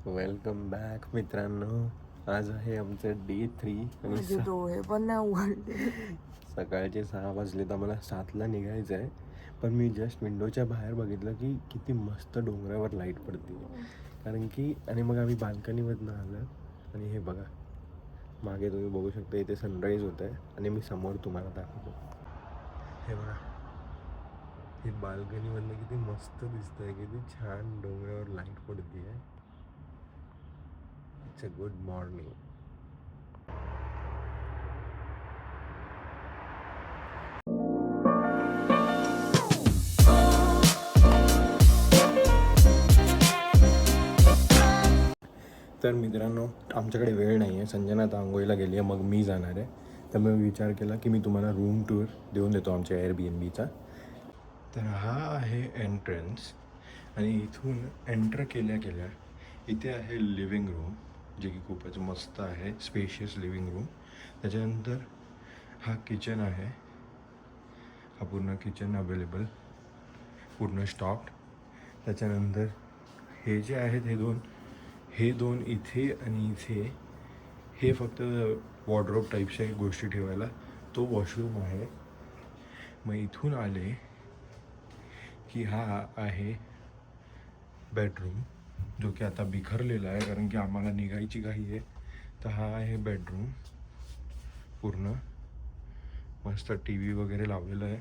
Welcome back मित्रांनो. आज आहे आमचं डे 3 आणि माझे डोळे पण नाही उघडले. सकाळचे 6 वाजले तर मला 7ला निघायचं आहे. पण मी जस्ट विंडोच्या बाहेर बघितलं की किती मस्त डोंगरावर लाईट पडते. कारण की आणि मग आम्ही बाल्कनीमधनं आलं आणि हे बघा मागे तुम्ही बघू शकता इथे सनराईज होत आहे आणि मी समोर तुम्हाला दाखवतो. हे बघा हे बाल्कनीमधनं किती मस्त दिसतंय, किती छान डोंगरावर लाईट पडते आहे. It's a good morning. तर मित्रांनो आमच्याकडे वेळ नाही आहे. संजना आता आंघोळीला गेली आहे, मग मी जाणार आहे. तर मी विचार केला की मी तुम्हाला रूम टूर देऊन देतो आमच्या एअरबीएनबीचा. तर हा आहे एंट्रन्स आणि इथून एंटर केल्या केल्या इथे आहे लिव्हिंग रूम, जे की खूपच मस्त आहे, स्पेशियस लिव्हिंग रूम. त्याच्यानंतर हा किचन आहे, हा पूर्ण किचन अवेलेबल, पूर्ण स्टॉक्ड. त्याच्यानंतर हे जे आहेत हे दोन इथे आणि इथे हे फक्त वॉर्डरोब टाईपच्या गोष्टी ठेवायला. तो वॉशरूम आहे. मग इथून आले की हा आहे बेडरूम, जो की आता बिखरलेला आहे कारण की आम्हाला निघायची घाई आहे. तर हा आहे बेडरूम, पूर्ण मस्त टी व्ही वगैरे लावलेलं आहे.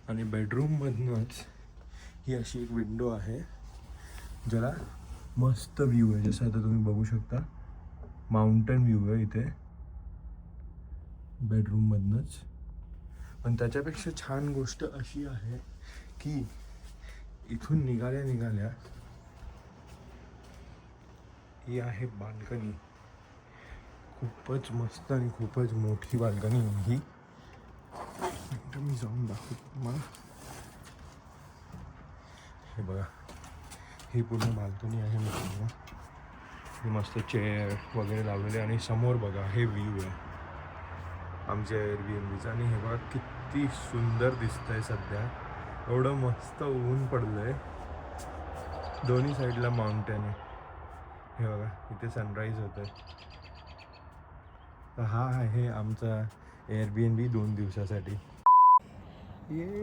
आणि बेडरूममधनंच ही अशी एक विंडो आहे ज्याला मस्त व्ह्यू आहे. जसं आता तुम्ही बघू शकता माउंटन व्ह्यू आहे इथे बेडरूममधनंच. पण त्याच्यापेक्षा छान गोष्ट अशी आहे की इथून निघाल्या ही आहे बाल्कनी. खूपच मस्त आणि खूपच मोठी बाल्कनी आहे ही. मी जाऊन दाखवतो तुम्हाला. हे बघा ही पूर्ण बाल्कनी आहे मित्रांनो. ही मस्त चेअर वगैरे लावलेले आणि समोर बघा हे व्ह्यू आहे आमच्या एअरबीएनबीचा. आणि हे बघा किती सुंदर दिसतंय सध्या. एवढं मस्त ऊन पडलंय, दोन्ही साईडला माउंटेन आहे. हे बघा इथे सनराईज होत आहे. तर हा आहे आमचा एअरबीएनबी 2 दिवसासाठी.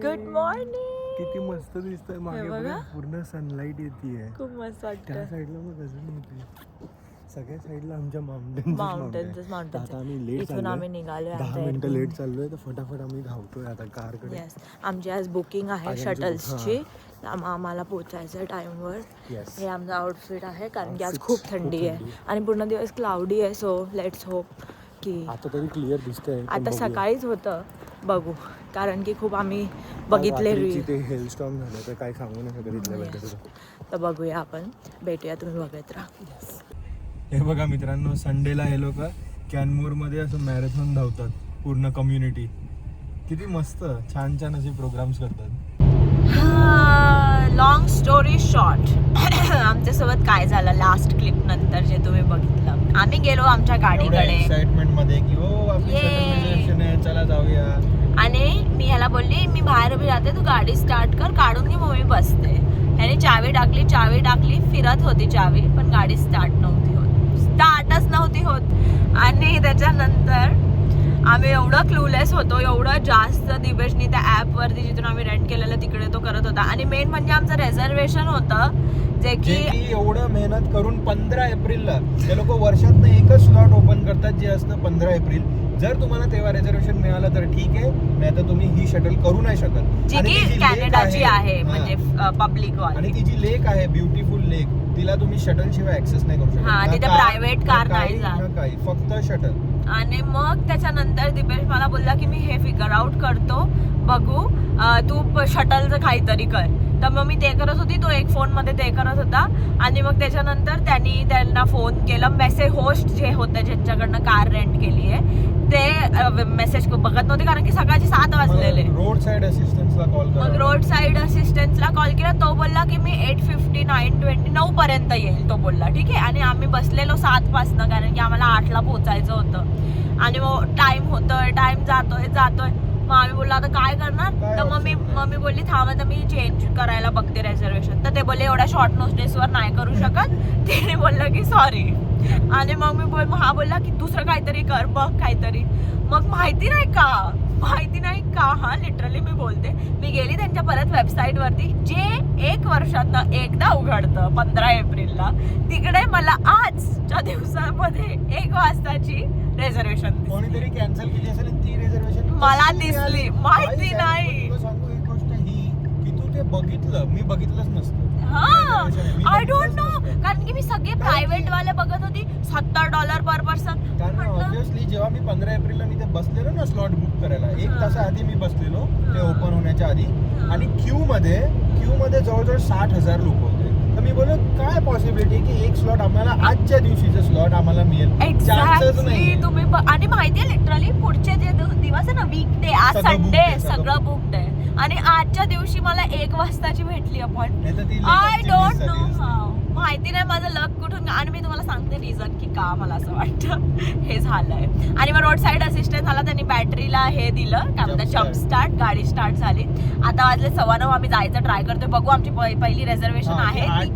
Good morning. किती मस्त दिसतंय मागे बघा, पूर्ण सनलाईट येते. खूप मस्त त्या वाटतं. साईडला मग अजून येते. सगळ्या साईडला आमच्या माउंटेन. आता आम्ही लेट इथून आम्ही निघालो 10 मिनिटं लेट चाललोय. तर फटाफट आम्ही धावतोय आता कारकडे. येस, आमची आज बुकिंग आहे शटल्सची. आम्हाला पोचायचं टाइमवर. हे आमचं आउटफिट आहे कारण की आज खूप थंडी आहे आणि पूर्ण दिवस क्लाउडी आहे. सो लेट्स होप की आता तरी क्लिअर दिसतंय. आता सकाळीच होतं, बघू. कारण की खूप आम्ही बघितले ते हेल स्टॉर्म झालं तर काय सांगू नाही शकत इथल्या भेटत. तर बघूया आपण, भेटूया, तुम्ही बघत राहा. हे बघा मित्रांनो, संडेला हे लोक कॅनमूरमध्ये असं मॅरेथॉन धावतात पूर्ण कम्युनिटी. किती मस्त छान छान असे प्रोग्राम्स करतात. लॉंग स्टोरी शॉर्ट, आमच्यासोबत काय झालं लास्ट क्लिप नंतर जे तुम्ही बघितलं. आम्ही गेलो आमच्या गाडीकडे एक्साइटमेंट मध्ये की हो आपली सेलिब्रेशन आहे, चला जाऊया. आणि मी ह्याला बोलली मी बाहेर उभी राहते, तू गाडी स्टार्ट कर, काढून घे, मग मी बसते. ह्याने चावी टाकली, फिरत होती चावी पण गाडी स्टार्टच नव्हती होत. आणि त्याच्यानंतर आम्ही एवढं क्लूलेस होतो, एवढं जास्त दिवेशनी त्या ॲपवरती जिथून आम्ही रेंट केलेलं तिकडे तो करत होता. आणि मेन म्हणजे आमचं रिझर्वेशन होतं जे की एवढं मेहनत करून 15 एप्रिलला ते लोक वर्षातनं एकच स्लॉट ओपन करतात जे असतं 15 एप्रिल. जर तुम्हाला तेव्हा रिझर्वेशन मिळालं तर ठीक आहे, नाही तर तुम्ही ही शटल करू नाही शकत. जी की कॅनडाची आहे, म्हणजे पब्लिक वाली. आणि ती जी लेक आहे ब्युटिफुल लेक, तिला तुम्ही शटल शिवाय ऍक्सेस नाही करू शकत. हा, तिथे प्रायव्हेट कार नाही जात, काही फक्त शटल. आणि मग त्याच्यानंतर दिपेश मला बोलला की मी हे फिगर आउट करतो, बघू तू शटलचं काहीतरी कर. तर मग मी ते करत होती, तो एक फोनमध्ये ते करत होता. आणि मग त्याच्यानंतर त्यांना फोन केला. मेसेज होस्ट जे होते ज्यांच्याकडनं कार रेंट केली आहे ते मेसेज बघत नव्हते कारण की सकाळचे 7 वाजलेले. रोड साईड असिस्टन्सला कॉल केला. मग रोड साईड असिस्टन्सला कॉल केला. तो बोलला की मी 8:50 9:20 पर्यंत येईल. तो बोलला ठीक आहे. आणि आम्ही बसलेलो 7 पासनं कारण की आम्हाला 8ला पोचायचं होतं. आणि मग टाइम जातोय मग आम्ही बोललो आता काय करणार. काय तर मम्मी बोलली थांब आता मी चेंज करायला बघते रिझर्वेशन. तर ते बोलले एवढ्या शॉर्ट नोटिसवर नाही करू शकत. तिने बोललं की सॉरी. आणि मग हा बोलला की दुसरं काहीतरी कर बघ काहीतरी. मग माहिती नाही का हा लिटरली मी बोलते मी गेली त्यांच्या परत वेबसाईट वरती जे 1 वर्षात एकदा उघडतं 15 एप्रिलला. तिकडे मला आजच्या दिवसामध्ये 1 वाजताची रिझर्वेशन कोणीतरी कॅन्सल केली असेल ती रिझर्वेशन मला दिसली. माहिती नाही. तुला सांगू एक गोष्ट ही की तू ते बघितलं मी बघितलंच नसतं. I don't know. कारण की मी सगळे प्रायव्हेट वाले बघत होती $70 पर पर्सन. कारण ऑब्विसली जेव्हा मी 15 एप्रिलला मी ते बसलेलो ना स्लॉट बुक करायला 1 तासाआधी मी बसलेलो ते ओपन होण्याच्या आधी. आणि क्यू मध्ये जवळजवळ 60,000 लोक होते. तर मी बोललो काय पॉसिबिलिटी की एक स्लॉट आम्हाला आजच्या दिवशीचं स्लॉट आम्हाला मिळेल. चान्सच नाही. तुम्ही आणि माहितीये लिटरली पुढचे जे दिवस आहे ना वीकडे आज संडे सगळं बुकड आहे. आणि आजच्या दिवशी मला 1 वाजताची भेटली appointment. I don't know how. माहिती नाही माझं लक कुठून. आणि मी तुम्हाला सांगते रिझन की का मला असं वाटतं हे झालंय. आणि मग रोड साईड असिस्टंट झाला त्यांनी बॅटरीला हे दिलं काय म्हणतात जम्प स्टार्ट. गाडी स्टार्ट झाली. आता वाजले 9:15 आम्ही जायचं ट्राय करतोय. बघू आमची पहिली रिझर्वेशन आहे. आम्ही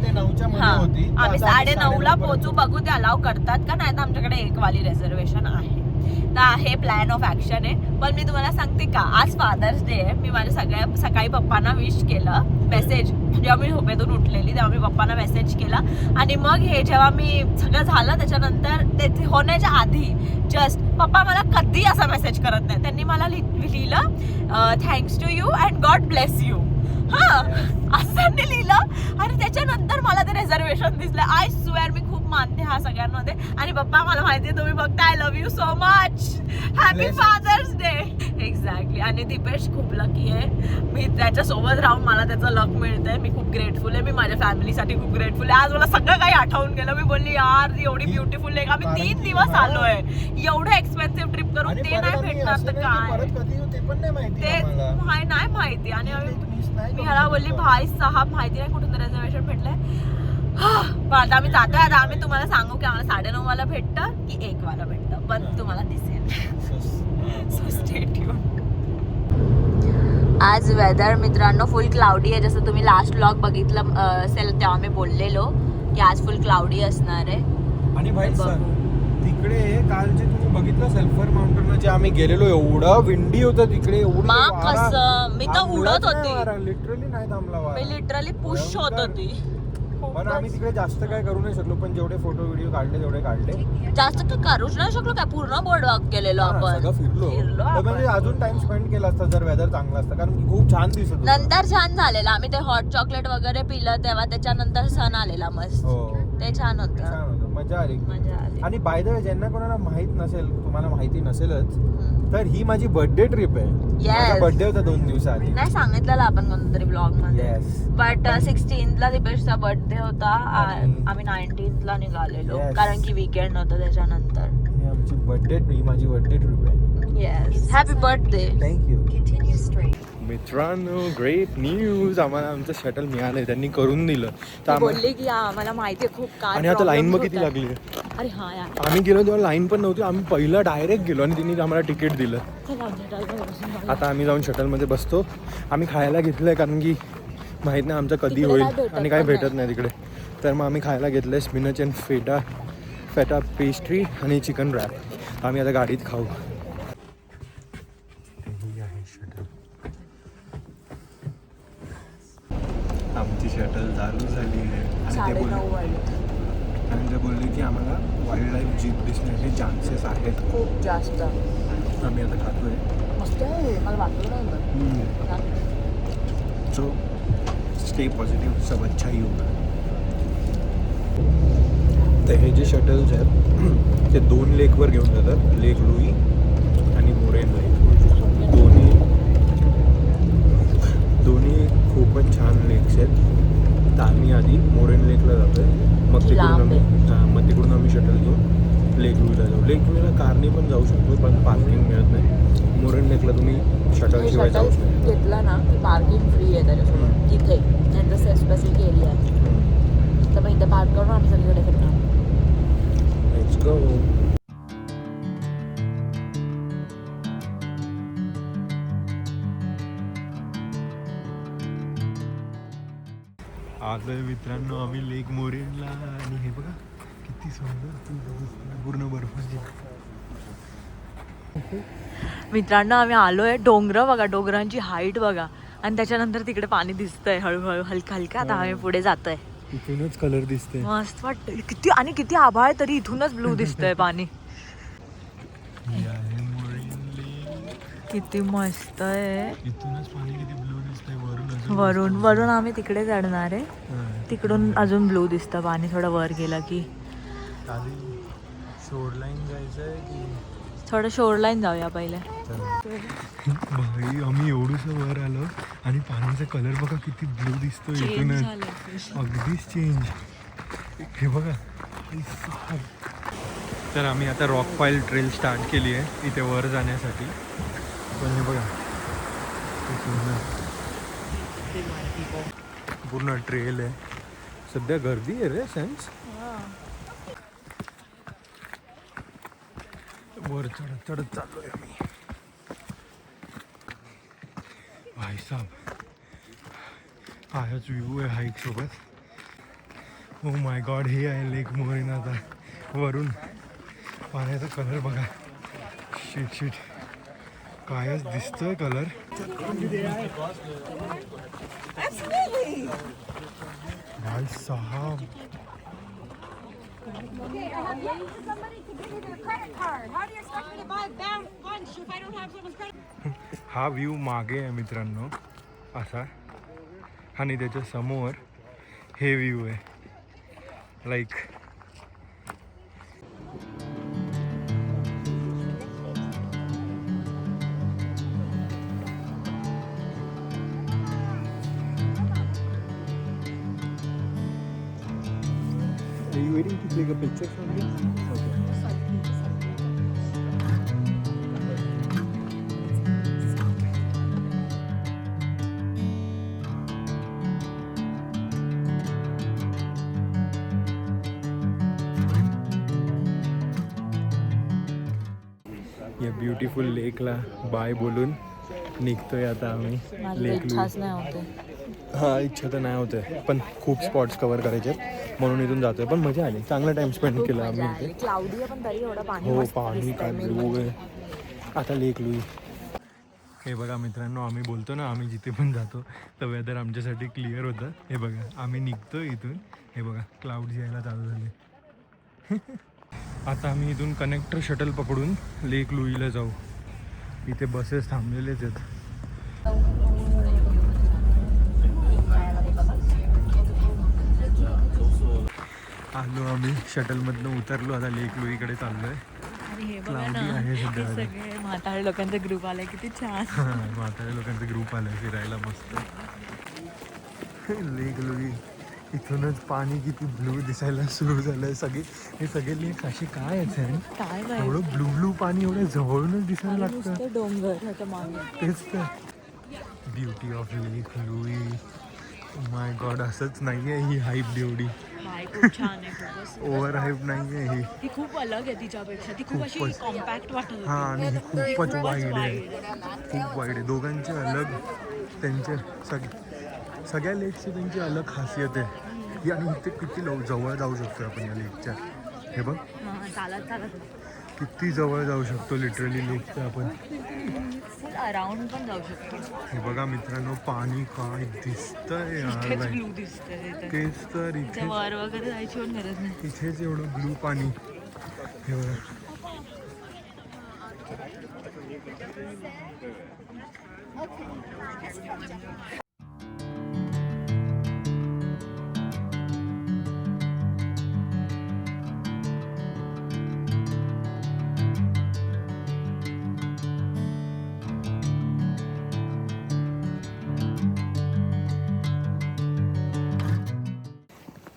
9:30ला पोहोचू. बघू ते अलाव करतात का नाही तर आमच्याकडे 1 वाली रिझर्वेशन आहे. तर हे प्लॅन ऑफ ऍक्शन आहे. पण मी तुम्हाला सांगते का आज फादर्स डे आहे. मी माझ्या सकाळी पप्पांना विश केलं मेसेज. जेव्हा मी झोपेतून उठलेली तेव्हा मी पप्पांना मेसेज केला. आणि मग हे जेव्हा मी सगळं झालं त्याच्यानंतर ते होण्याच्या आधी जस्ट पप्पा मला कधी असा मेसेज करत नाही. त्यांनी मला लिहिलं thanks to you and God bless you. असं त्यांनी लिहिलं. आणि त्याच्यानंतर मला ते रिझर्वेशन दिसलं. आय स्वेअर मी खूप मानते हा सगळ्यांमध्ये. आणि पप्पा मला माहितीये तुम्ही बघता. I love you so much. Happy father's day. Exactly. आणि दीपेश खूप लकी आहे. मी त्याच्यासोबत राहून मला त्याचं लक मिळतंय. मी खूप ग्रेटफुल आहे. मी माझ्या फॅमिलीसाठी खूप ग्रेटफुल आहे. आज मला सगळं काही आठवून गेलं. मी बोलली यार एवढी ब्युटिफुल आहे. आम्ही 3 दिवस आलोय. एवढं एक्सपेन्सिव्ह ट्रिप करून ते नाही भेटणार तर काय ते नाही माहिती. आणि मी ह्याला बोलली भाई साहब माहिती नाही कुठून रिझर्वेशन भेटलंय. पण आता आम्ही जातोय. आता आम्ही तुम्हाला सांगू की आम्हाला 9:30 वाला भेटतं की 1 वाला भेटतं पण तुम्हाला दिसेल. So stay tune. आज वेदर मित्रांनो फुल क्लाउडी आहे. जसं तुम्ही लास्ट व्लॉग बघितलं असेल तेव्हा मी बोललेलो की आज फुल क्लाउडी असणार आहे. आणि भाई तिकडे काल जे तुम्ही बघितलं सल्फर माउंटेन जे आम्ही गेलेलो एवढं विंडी होतं तिकडे. मी तर उडत होती. लिटरली नाही थांबला वारा. मी लिटरली पुश होत होती. पण आम्ही तिकडे जास्त काय करू नाही शकलो. पण जेवढे फोटो व्हिडिओ काढले तेवढे काढले. जास्त काय करूच नाही शकलो. काय पूर्ण बोर्ड वॉक केलेलो आपण. सगळं फिरलो. म्हणजे अजून टाइम स्पेंड केला असता जर वेदर चांगला असतं. कारण की खूप छान दिसत होतं. नंतर छान झालेलं. आम्ही ते हॉट चॉकलेट वगैरे पिलं तेव्हा त्याच्यानंतर सण आलेला मस्त. ते छान होतं. मजा आली. आणि बाय द वे ज्यांना कोणाला माहित नसेल तुम्हाला माहिती नसेलच तर ही माझी बर्थडे ट्रिप आहे. माझा बर्थडे होता 2 दिवसाआधी. नाही सांगितलेलं आपण कोणतरी ब्लॉग मध्ये. बट 16ला दीपेशचा बर्थडे होता. आम्ही 19ला निघालेलो कारण की वीकेंड होतं त्याच्यानंतर. आमची बर्थडे माझी बर्थडे ट्रिप आहे. Yes happy birthday. थँक्यू. मित्रांनो ग्रेट न्यूज. आम्हाला आमचं शटल मिळालंय. त्यांनी करून दिलं. तर बोलले की आम्हाला माहिती खूप काय. आणि आता लाईन बघ किती लागली. अरे हा यार आम्ही गेलो तेव्हा लाईन पण नव्हती. आम्ही पहिला डायरेक्ट गेलो आणि तिने आम्हाला तिकीट दिलं. आता आम्ही जाऊन शटलमध्ये बसतो. आम्ही खायला घेतलंय कारण की माहित नाही आमचं कधी होईल आणि काही भेटत नाही तिकडे. तर मग आम्ही खायला घेतलंय स्पिनच अँड फेटा पेस्ट्री आणि चिकन रॅप. आम्ही आता गाडीत खाऊ. आमची शटल चालू झाली आहे. आणि ते बोलले की आम्हाला वाईल्ड लाईफ जीप दिसण्याचे चान्सेस आहेत खूप जास्त. आम्ही आता खातोय. मस्त आहे. मला वाटलं सो स्टे पॉझिटिव्ह सब अच्छा ही होगा. तर हे जे शटल्स आहेत ते 2 लेकवर घेऊन जातात. लेक लुई आणि मोरेन लेक. दोन्ही खूपच छान लेक्स आहेत. तर आम्ही आधी मोरेन लेकला जातो आहे. मग तिकडून आम्ही शटल घेऊन लेक लुईला जाऊ. लेक लुईला कारने पण जाऊ शकतो पण पार्किंग मिळत नाही. मोरेन लेकला तुम्ही शटल शिवाय जाऊ शकता. घेतला ना की पार्किंग फ्री आहे त्याच्यासोबत तिथे. त्यांचं स्पेसिफिक एरिया आहे. तर मग इथे पार्क करून आम्ही सगळीकडे फिरणार. Let's go. पोहोचलोय मित्रांनो आम्ही लेक मोरेनला. आणि हे बघा किती सुंदर पूर्ण बर्फाची. मित्रांनो आम्ही आलोय. डोंगर बघा, डोंगरांची हाईट बघा, आणि त्याच्यानंतर तिकडे पाणी दिसतंय हळूहळू हलका हलका. आता आम्ही पुढे जातोय. इथूनच कलर दिसते. मस्त वाटतं किती, आणि किती आभाळ तरी इथूनच ब्लू दिसतंय पाणी. किती मस्त आहे. इथूनच पाणी किती ब्लू दिसतंय. वरून वरून आम्ही तिकडे चढणार आहे. तिकडून अजून ब्लू दिसतं पाणी थोडं वर गेलं की. शोरलाईन जायचंय की थोडं शोरलाईन जाऊया पहिले. भाई आम्ही एवढंसं वर आलो आणि पाण्याचा कलर बघा किती ब्लू दिसतोय इथूनच. अगदीच चेंज. हे बघा. तर आम्ही आता रॉक फाईल ट्रेल स्टार्ट केली आहे इथे वर जाण्यासाठी. पण हे बघा पूर्ण ट्रेल आहे. सध्या गर्दी आहे रे सेन्स. वर चढत चढत चाललोय आम्ही. भाई साहब हाच व्ह्यू आहे हाईक सोबत. ओ माय गॉड, हे आहे लेक मोरेन. आता वरून पाण्याचा कलर बघा. शिट शिट कायच दिसतोय कलर. भाई साहब हा व्ह्यू मागे आहे मित्रांनो असा, आणि त्याच्या समोर हे व्ह्यू आहे. Like Are you waiting to take a picture from me? Okay. या ब्युटिफुल लेकला बाय बोलून निघतोय आता आम्ही. लेक इच्छाच नाही होते. हा इच्छा तर नाही होते, पण खूप स्पॉट्स कव्हर करायचे म्हणून इथून जातोय. पण मजा आली, चांगला टाइम स्पेंड केला आम्ही इथे. क्लाउडी आहे पण तरी एवढं पाणी. हो पाणी काय ब्लू आहे. आता लेक लुई. हे बघा मित्रांनो, आम्ही बोलतो ना आम्ही जिथे पण जातो तर वेदर आमच्यासाठी क्लिअर होतं. हे बघा आम्ही निघतो इथून. हे बघा क्लाउड्स यायला चालू झाले. आता आम्ही इथून कनेक्टर शटल पकडून लेक लुईला जाऊ. इथे बसेस थांबलेलेच आहेत. आलो आम्ही शटलमधनं उतरलो. आता लेक लुईकडे चाललोय. क्लाउडी आहे सध्या. सगळे म्हातारे लोकांचा ग्रुप आलाय, किती छान. म्हातारे लोकांचा ग्रुप आलाय फिरायला मस्त. लेक लुई इथूनच पाणी किती ब्लू दिसायला सुरू झालंय. हे सगळे लेक असे काय आहेत काय एवढं ब्लू ब्लू पाणी एवढं जवळूनच दिसायला लागतं. डोंगर ह्याच्या मागे. तेच तर beauty of lake Louis. My God, असंच नाहीये ही हाईप एवढी. खूप छान आहे. खूपच ओव्हर हाईप नाहीये ही. ती खूप अलग आहे तिच्यापेक्षा. ती खूप अशी कॉम्पॅक्ट वाटत होती. हा आणि ही खूपच वाईड आहे. खूप वाईड आहे. दोघांचे अलग त्यांचे सगळ्या लेकची त्यांची अलग खासियत आहे. ही आणि इथे किती जवळ जाऊ शकतो आपण या लेकच्या. हे बघ चालत चालत किती जवळ जाऊ शकतो लिटरली लेकच्या आपण. अराउंड पण जाऊ शकतो. हे बघा मित्रांनो, पाणी काय दिसतंय यार. ब्लू दिसतंय. तेच तर इथे वर वगैरे जायची पण गरज नाही. इथेच एवढं ब्लू पाणी. हे बघा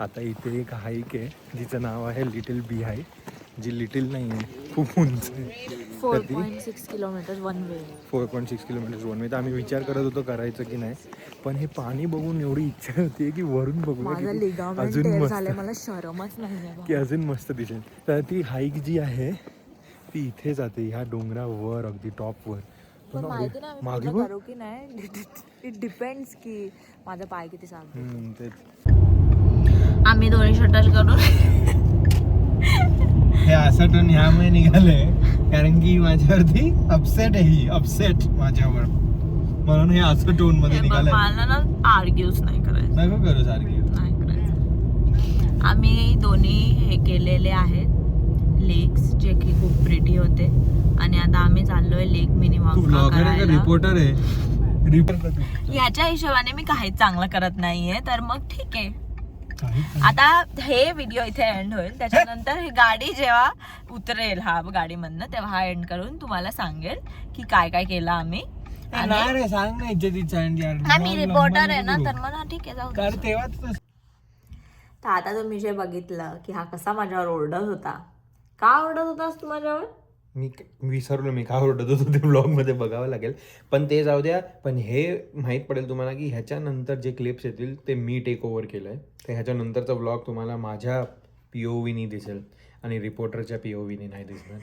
आता इथे एक हाईक आहे जिचं नाव आहे लिटिल बी हाय. जी लिटिल नाही आहे, खूप उंच आहे. 4.6 kilometre one way. 4.6 kilometre one way. तर आम्ही विचार करत होतो करायचं की नाही, पण हे पाणी बघून एवढी इच्छा होती की वरून बघूया की अजून मस्त. मला शरमच नाही की अजून मस्त दिसेल. तर ती हाईक जी आहे ती इथे जाते ह्या डोंगरावर अगदी टॉपवर. पण माहिती नाही मागे करू की नाही. इट डिपेंड्स की माझा पाय किती सांगतो. तेच आम्ही दोन्ही शटल करून हे असं टोन ह्यामुळे निघालंय कारण की माझ्यावरती अपसेट आहे ही अपसेट माझ्यावर म्हणून हे असं टोन मध्ये निघालंय. मला ना आर्ग्यूज नाही करायचं, नको करू सारखी. नाही करायचं. आम्ही दोन्ही हे केलेले आहेत लेक्स जे की खूप प्रिटी होते आणि आता आम्ही चाललोय लेक तू मिनिमम ब्लॉगर आहे का रिपोर्टर आहे? रिपोर्टर ह्याच्या हिशोबाने मी काहीच चांगलं करत नाहीये तर मग ठीक आहे. आता हे व्हिडिओ इथे एंड होईल, त्याच्यानंतर ही गाडी जेव्हा उतरेल हा गाडीमधनं तेव्हा हा एंड करून तुम्हाला सांगेल की काय काय केलं आम्ही. नाही रे सांग ना इज्जतीचा मी रिपोर्टर आहे ना तर मग ठीक आहे जाऊ दे. तेव्हा तर आता तुम्ही जे बघितलं की हा कसा माझ्यावर ओरडत होता, का ओरडत होतास तू माझ्यावर? मी विसरलो मी का ओरडत होतो ते ब्लॉग मध्ये बघावं लागेल, पण ते जाऊ द्या. पण हे माहीत पडेल तुम्हाला की ह्याच्यानंतर जे क्लिप्स येतील ते मी टेक ओव्हर केलंय. तर ह्याच्यानंतरचा ब्लॉग तुम्हाला माझ्या POVनी दिसेल आणि रिपोर्टरच्या POVनी नाही दिसणार.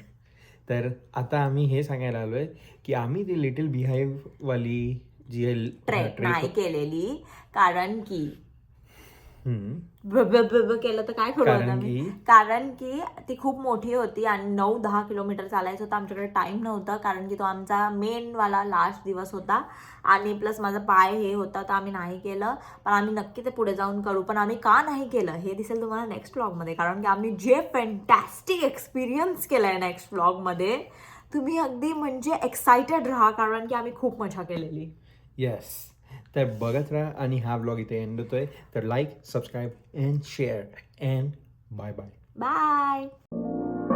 तर आता आम्ही हे सांगायला आलोय की आम्ही ती लिटिल बिहाईव्ह वाली जी ट्रेक नाही केलेली कारण की केलं तर काय करू कारण आता मी? की? कारण की ती खूप मोठी होती आणि 9-10 किलोमीटर चालायचं होतं. आमच्याकडे टाइम नव्हता कारण की तो आमचा मेन वाला लास्ट दिवस होता आणि प्लस माझा पाय हे होता तर आम्ही नाही केलं. पण आम्ही नक्की ते पुढे जाऊन करू. पण आम्ही का नाही केलं हे दिसेल तुम्हाला नेक्स्ट व्लॉगमध्ये, कारण की आम्ही जे फॅन्टॅस्टिक एक्सपिरियन्स केलाय नेक्स्ट व्लॉगमध्ये तुम्ही अगदी म्हणजे एक्सायटेड राहा कारण की आम्ही खूप मजा केलेली. येस, तर बघत राहा आणि हा ब्लॉग इथे एंड होतोय. तर like, subscribe and share and bye bye. Bye.